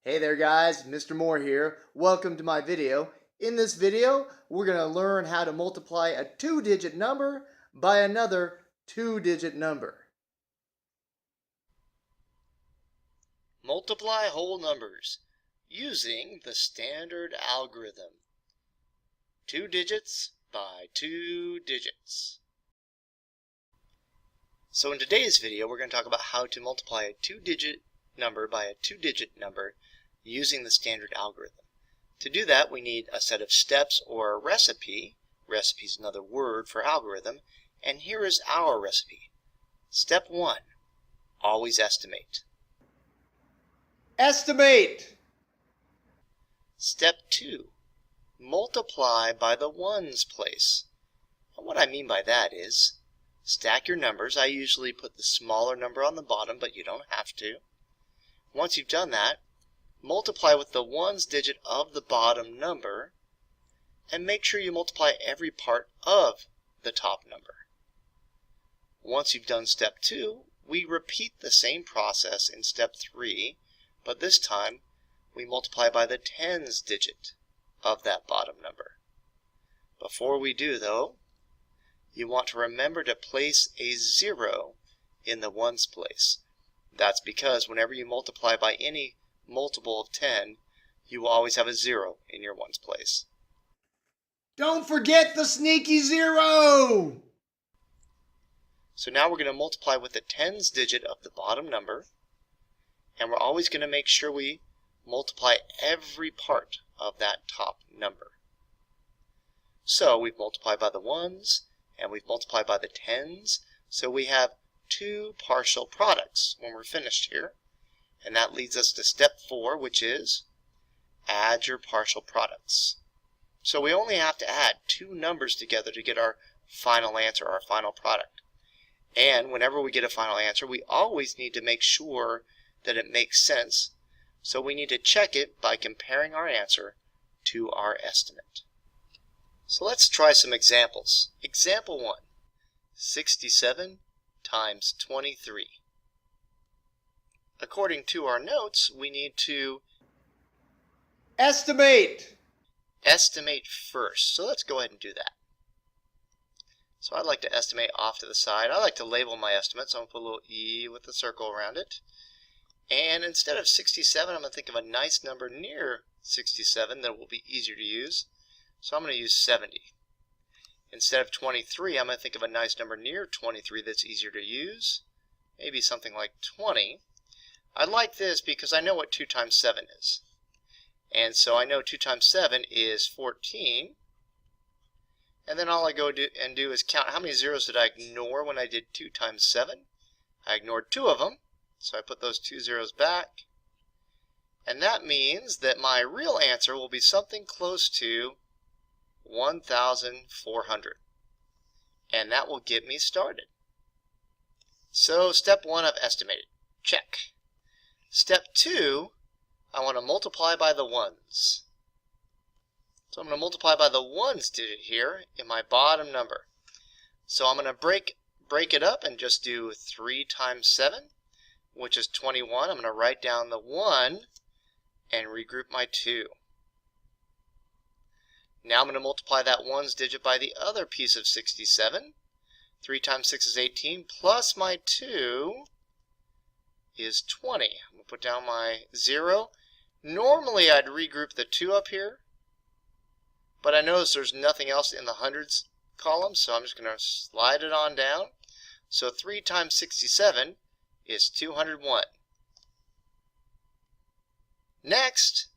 Hey there guys, Mr. Moore here. Welcome to my video. In this video, we're going to learn how to multiply a two-digit number by another two-digit number. Multiply whole numbers using the standard algorithm. Two digits by two digits. So in today's video, we're going to talk about how to multiply a two-digit number by a two-digit number using the standard algorithm. To do that, we need a set of steps or a recipe. Recipe is another word for algorithm. And here is our recipe. Step 1, always estimate. Estimate! Step 2, multiply by the ones place. And what I mean by that is, stack your numbers. I usually put the smaller number on the bottom, but you don't have to. Once you've done that, multiply with the ones digit of the bottom number, and make sure you multiply every part of the top number. Once you've done step 2, we repeat the same process in step 3, but this time we multiply by the tens digit of that bottom number. Before we do, though, you want to remember to place a 0 in the ones place. That's because whenever you multiply by any multiple of 10, you will always have a 0 in your ones place. Don't forget the sneaky 0! So now we're going to multiply with the tens digit of the bottom number, and we're always going to make sure we multiply every part of that top number. So we've multiplied by the ones, and we've multiplied by the tens, so we have two partial products when we're finished here. And that leads us to step 4, which is add your partial products. So we only have to add two numbers together to get our final answer, our final product. And whenever we get a final answer, we always need to make sure that it makes sense. So we need to check it by comparing our answer to our estimate. So let's try some examples. Example 1, 67 times 23. According to our notes, we need to estimate first. So let's go ahead and do that. So I'd like to estimate off to the side. I like to label my estimate, so I'm going to put a little E with a circle around it. And instead of 67, I'm going to think of a nice number near 67 that will be easier to use. So I'm going to use 70. Instead of 23, I'm going to think of a nice number near 23 that's easier to use. Maybe something like 20. I like this because I know what 2 times 7 is. And so I know 2 times 7 is 14. And then all I go do is count how many zeros did I ignore when I did 2 times 7. I ignored 2 of them, so I put those 2 zeros back. And that means that my real answer will be something close to 1,400. And that will get me started. So step 1 I've estimated. Check. Step 2, I want to multiply by the ones. So I'm going to multiply by the ones digit here in my bottom number. So I'm going to break it up and just do 3 times 7, which is 21. I'm going to write down the 1 and regroup my 2. Now I'm going to multiply that ones digit by the other piece of 67. 3 times 6 is 18, plus my 2 is 20. I'm going to put down my 0. Normally I'd regroup the 2 up here, but I notice there's nothing else in the hundreds column, so I'm just going to slide it on down. So 3 times 67 is 201. Next,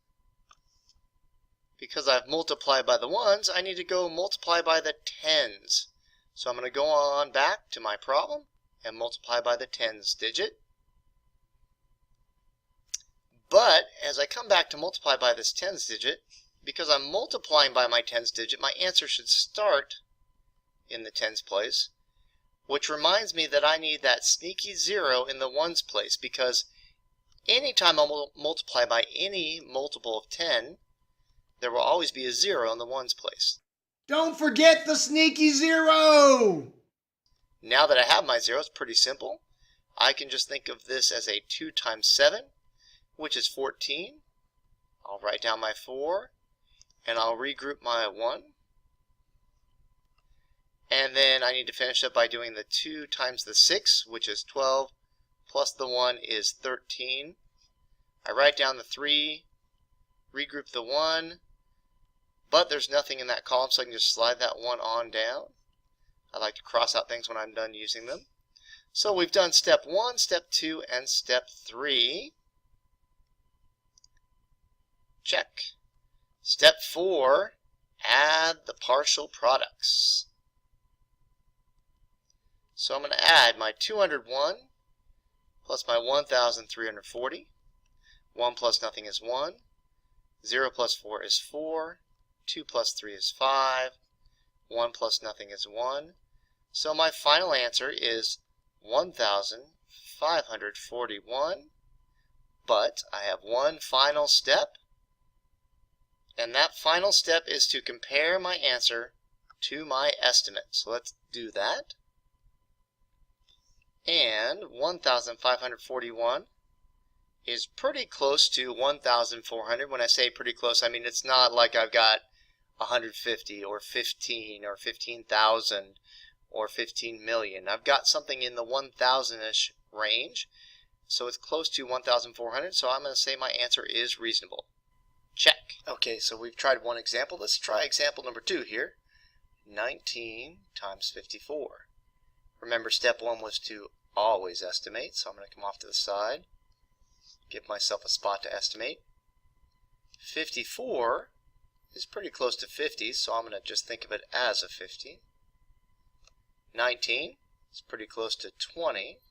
because I've multiplied by the ones, I need to go multiply by the tens. So I'm going to go on back to my problem and multiply by the tens digit. But as I come back to multiply by this tens digit, because I'm multiplying by my tens digit, my answer should start in the tens place, which reminds me that I need that sneaky 0 in the ones place, because anytime I multiply by any multiple of 10, there will always be a 0 in the ones place. Don't forget the sneaky 0! Now that I have my 0, it's pretty simple. I can just think of this as a 2 times 7, which is 14. I'll write down my 4, and I'll regroup my 1. And then I need to finish up by doing the 2 times the 6, which is 12, plus the 1 is 13. I write down the 3, regroup the 1, but there's nothing in that column, so I can just slide that 1 on down. I like to cross out things when I'm done using them. So we've done step 1, step 2, and step 3. Check. Step 4, add the partial products. So I'm going to add my 201 plus my 1,340. 1 plus nothing is 1. 0 plus 4 is 4. 2 plus 3 is 5. 1 plus nothing is 1. So my final answer is 1,541. But I have one final step. And that final step is to compare my answer to my estimate. So let's do that. And 1,541 is pretty close to 1,400. When I say pretty close, I mean it's not like I've got 150 or 15 or 15,000 or 15 million. I've got something in the 1,000-ish range. So it's close to 1,400. So I'm going to say my answer is reasonable. Check. Okay, so we've tried one example. Let's try example number 2 here. 19 times 54. Remember, step 1 was to always estimate, so I'm going to come off to the side, give myself a spot to estimate. 54 is pretty close to 50, so I'm going to just think of it as a 50. 19 is pretty close to 20,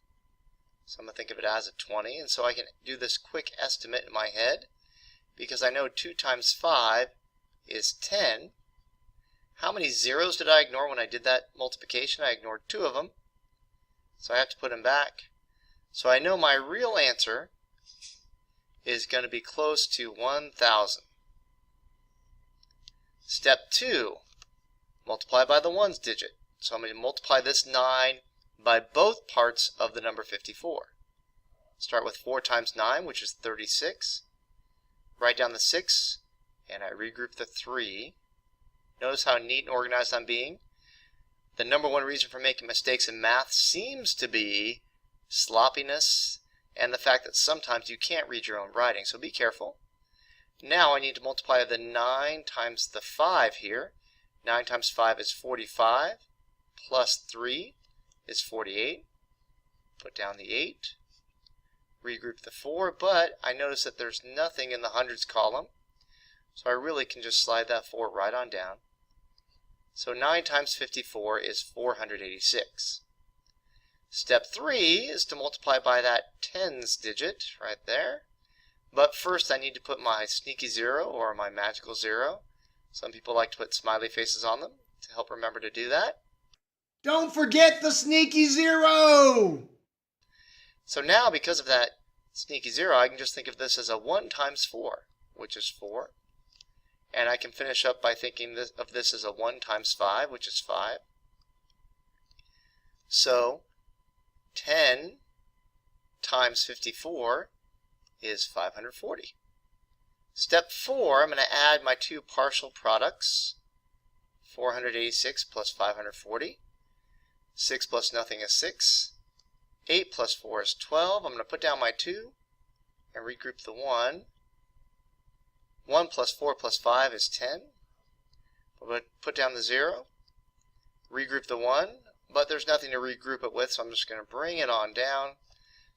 so I'm going to think of it as a 20, and so I can do this quick estimate in my head, because I know 2 times 5 is 10. How many zeros did I ignore when I did that multiplication? I ignored 2 of them. So I have to put them back. So I know my real answer is going to be close to 1,000. Step 2, multiply by the ones digit. So I'm going to multiply this 9 by both parts of the number 54. Start with 4 times 9, which is 36. Write down the 6, and I regroup the 3. Notice how neat and organized I'm being. The number one reason for making mistakes in math seems to be sloppiness and the fact that sometimes you can't read your own writing, so be careful. Now I need to multiply the 9 times the 5 here. 9 times 5 is 45, plus 3 is 48. Put down the 8. Regroup the 4, but I notice that there's nothing in the hundreds column, so I really can just slide that 4 right on down. So 9 times 54 is 486. Step 3 is to multiply by that tens digit right there. But first I need to put my sneaky 0 or my magical 0. Some people like to put smiley faces on them to help remember to do that. Don't forget the sneaky 0! So now, because of that sneaky 0, I can just think of this as a 1 times 4, which is 4. And I can finish up by thinking of this as a 1 times 5, which is 5. So 10 times 54 is 540. Step 4, I'm going to add my 2 partial products. 486 plus 540. 6 plus nothing is 6. 8 plus 4 is 12. I'm going to put down my 2 and regroup the 1. 1 plus 4 plus 5 is 10. I'm going to put down the 0. Regroup the 1, but there's nothing to regroup it with, so I'm just going to bring it on down.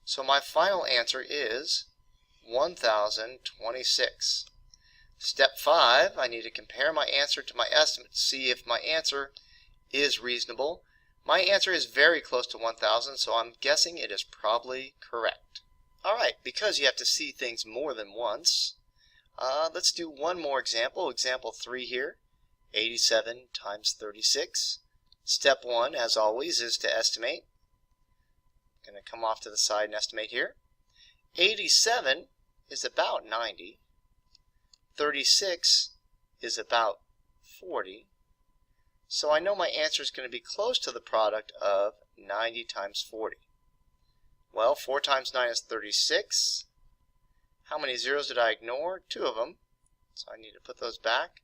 So my final answer is 1,026. Step 5, I need to compare my answer to my estimate to see if my answer is reasonable. My answer is very close to 1,000, so I'm guessing it is probably correct. Alright, because you have to see things more than once, let's do one more example. Example 3 here, 87 times 36. Step 1, as always, is to estimate. I'm going to come off to the side and estimate here. 87 is about 90. 36 is about 40. So I know my answer is going to be close to the product of 90 times 40. Well, 4 times 9 is 36. How many zeros did I ignore? 2 of them. So I need to put those back.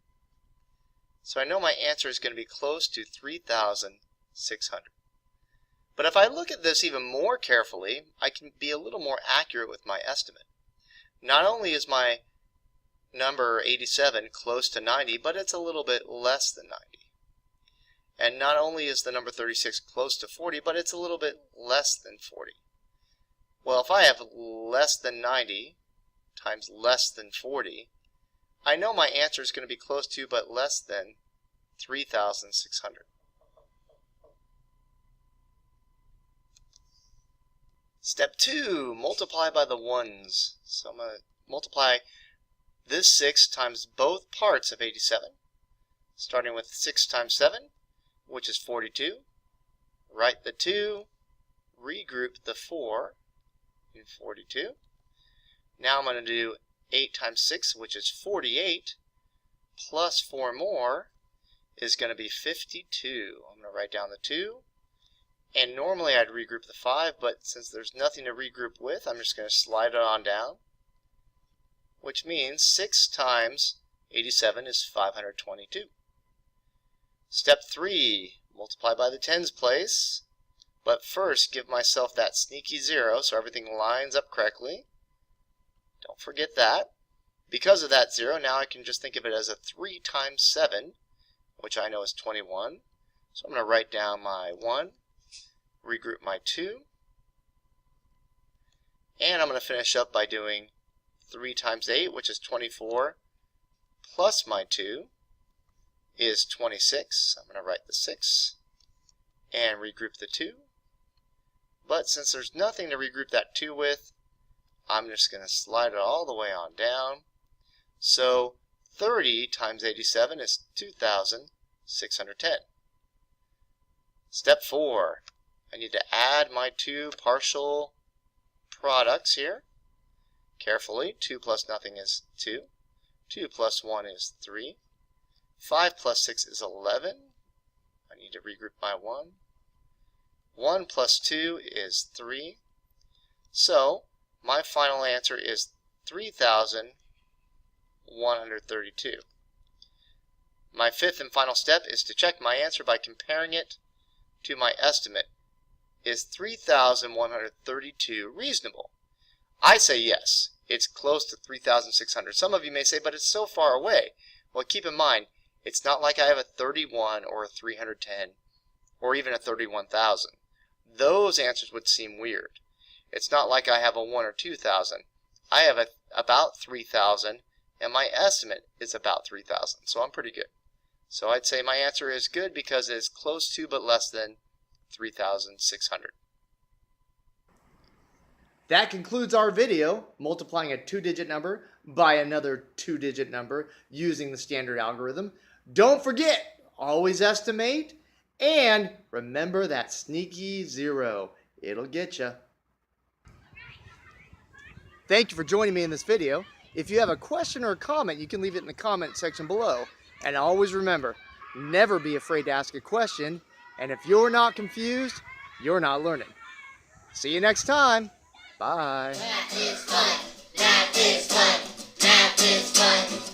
So I know my answer is going to be close to 3,600. But if I look at this even more carefully, I can be a little more accurate with my estimate. Not only is my number 87 close to 90, but it's a little bit less than 90. And not only is the number 36 close to 40, but it's a little bit less than 40. Well, if I have less than 90 times less than 40, I know my answer is going to be close to but less than 3,600. Step 2, multiply by the ones. So I'm going to multiply this 6 times both parts of 87, starting with 6 times 7, which is 42. Write the 2, regroup the 4 in 42. Now I'm going to do 8 times 6, which is 48, plus 4 more is going to be 52. I'm going to write down the 2. And normally I'd regroup the 5, but since there's nothing to regroup with, I'm just going to slide it on down, which means 6 times 87 is 522. Step 3, multiply by the tens place, but first give myself that sneaky 0 so everything lines up correctly. Don't forget that. Because of that 0, now I can just think of it as a 3 times 7, which I know is 21. So I'm going to write down my 1, regroup my 2, and I'm going to finish up by doing 3 times 8, which is 24, plus my 2 is 26. I'm going to write the 6 and regroup the 2. But since there's nothing to regroup that 2 with, I'm just going to slide it all the way on down. So 30 times 87 is 2,610. Step 4. I need to add my 2 partial products here. Carefully, 2 plus nothing is 2. 2 plus 1 is 3. 5 plus 6 is 11. I need to regroup my 1. 1 plus 2 is 3. So my final answer is 3,132. My fifth and final step is to check my answer by comparing it to my estimate. Is 3,132 reasonable? I say yes. It's close to 3,600. Some of you may say, but it's so far away. Well, keep in mind, it's not like I have a 31 or a 310 or even a 31,000. Those answers would seem weird. It's not like I have a 1 or 2,000. I have about 3,000, and my estimate is about 3,000, so I'm pretty good. So I'd say my answer is good because it's close to but less than 3,600. That concludes our video, multiplying a 2-digit number by another 2-digit number using the standard algorithm. Don't forget, always estimate, and remember that sneaky 0. It'll get you. Thank you for joining me in this video. If you have a question or a comment, you can leave it in the comment section below. And always remember, never be afraid to ask a question. And if you're not confused, you're not learning. See you next time. Bye. Math is fun. Math is fun. Math is fun.